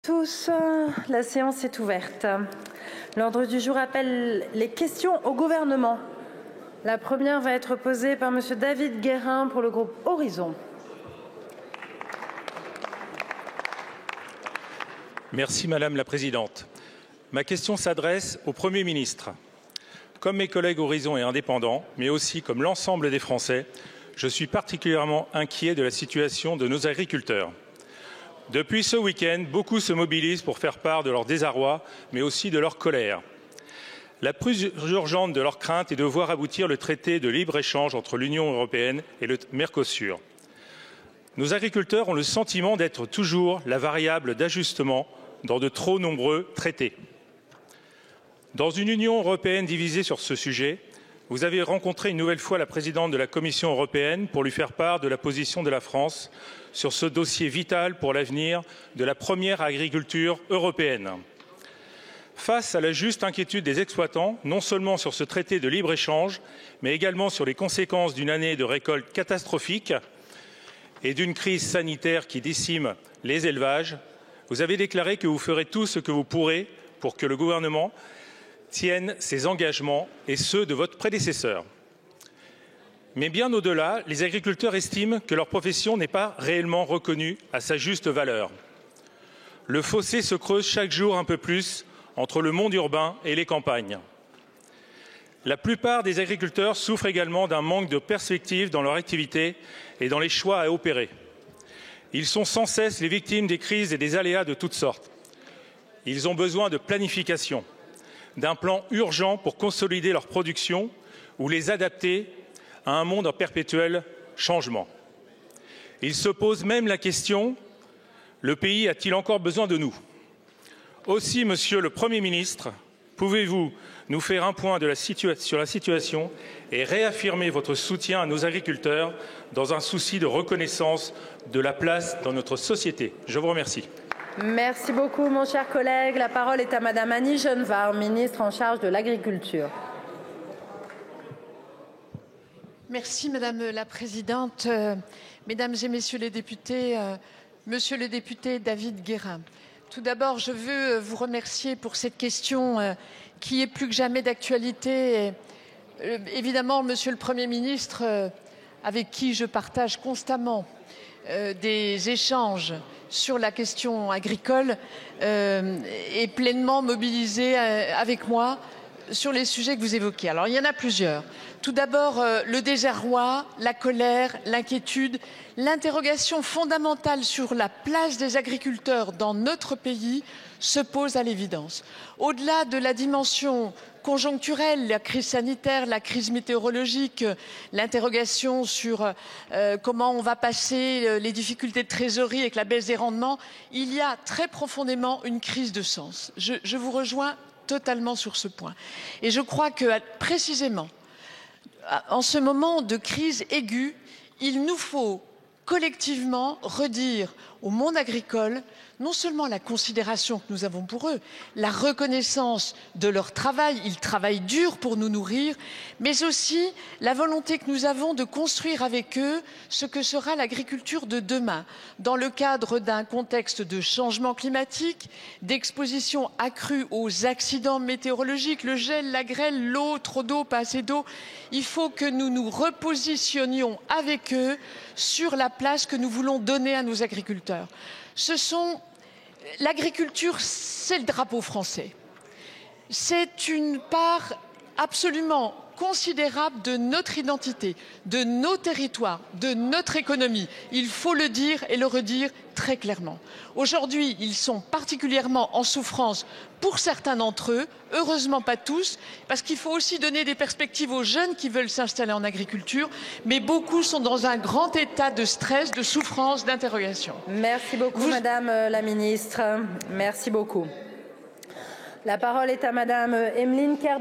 Tous, la séance est ouverte. L'ordre du jour appelle les questions au gouvernement. La première va être posée par Monsieur David Guérin pour le groupe Horizon. Merci Madame la Présidente. Ma question s'adresse au Premier ministre. Comme mes collègues Horizon et indépendants, mais aussi comme l'ensemble des Français, je suis particulièrement inquiet de la situation de nos agriculteurs. Depuis ce week-end, beaucoup se mobilisent pour faire part de leur désarroi, mais aussi de leur colère. La plus urgente de leurs craintes est de voir aboutir le traité de libre-échange entre l'Union européenne et le Mercosur. Nos agriculteurs ont le sentiment d'être toujours la variable d'ajustement dans de trop nombreux traités. Dans une Union européenne divisée sur ce sujet, vous avez rencontré une nouvelle fois la présidente de la Commission européenne pour lui faire part de la position de la France sur ce dossier vital pour l'avenir de la première agriculture européenne. Face à la juste inquiétude des exploitants, non seulement sur ce traité de libre-échange, mais également sur les conséquences d'une année de récolte catastrophique et d'une crise sanitaire qui décime les élevages, vous avez déclaré que vous ferez tout ce que vous pourrez pour que le gouvernement tienne ses engagements et ceux de votre prédécesseur. Mais bien au-delà, les agriculteurs estiment que leur profession n'est pas réellement reconnue à sa juste valeur. Le fossé se creuse chaque jour un peu plus entre le monde urbain et les campagnes. La plupart des agriculteurs souffrent également d'un manque de perspective dans leur activité et dans les choix à opérer. Ils sont sans cesse les victimes des crises et des aléas de toutes sortes. Ils ont besoin de planification, d'un plan urgent pour consolider leur production ou les adapter à un monde en perpétuel changement. Ils se posent même la question, le pays a-t-il encore besoin de nous? Aussi, Monsieur le Premier ministre, pouvez-vous nous faire un point sur la situation et réaffirmer votre soutien à nos agriculteurs dans un souci de reconnaissance de la place dans notre société? Je vous remercie. Merci beaucoup, mon cher collègue. La parole est à Madame Annie Genevard, ministre en charge de l'Agriculture. Merci Madame la Présidente, Mesdames et Messieurs les députés, Monsieur le député David Guérin. Tout d'abord, je veux vous remercier pour cette question qui est plus que jamais d'actualité. Évidemment, Monsieur le Premier ministre, avec qui je partage constamment des échanges sur la question agricole, est pleinement mobilisé avec moi sur les sujets que vous évoquez. Alors, il y en a plusieurs. Tout d'abord, le désarroi, la colère, l'inquiétude, l'interrogation fondamentale sur la place des agriculteurs dans notre pays se pose à l'évidence. Au-delà de la dimension conjoncturelle, la crise sanitaire, la crise météorologique, l'interrogation sur comment on va passer les difficultés de trésorerie avec la baisse des rendements, il y a très profondément une crise de sens. Je vous rejoins totalement sur ce point. Et je crois que, précisément, en ce moment de crise aiguë, il nous faut collectivement redire au monde agricole non seulement la considération que nous avons pour eux, la reconnaissance de leur travail, ils travaillent dur pour nous nourrir, mais aussi la volonté que nous avons de construire avec eux ce que sera l'agriculture de demain, dans le cadre d'un contexte de changement climatique, d'exposition accrue aux accidents météorologiques, le gel, la grêle, l'eau, trop d'eau, pas assez d'eau. Il faut que nous nous repositionnions avec eux sur la place que nous voulons donner à nos agriculteurs. L'agriculture, c'est le drapeau français. C'est une part absolument considérable de notre identité, de nos territoires, de notre économie. Il faut le dire et le redire très clairement. Aujourd'hui, ils sont particulièrement en souffrance pour certains d'entre eux, heureusement pas tous, parce qu'il faut aussi donner des perspectives aux jeunes qui veulent s'installer en agriculture, mais beaucoup sont dans un grand état de stress, de souffrance, d'interrogation. Merci beaucoup, Madame la Ministre. Merci beaucoup. La parole est à Madame Emeline Kerr.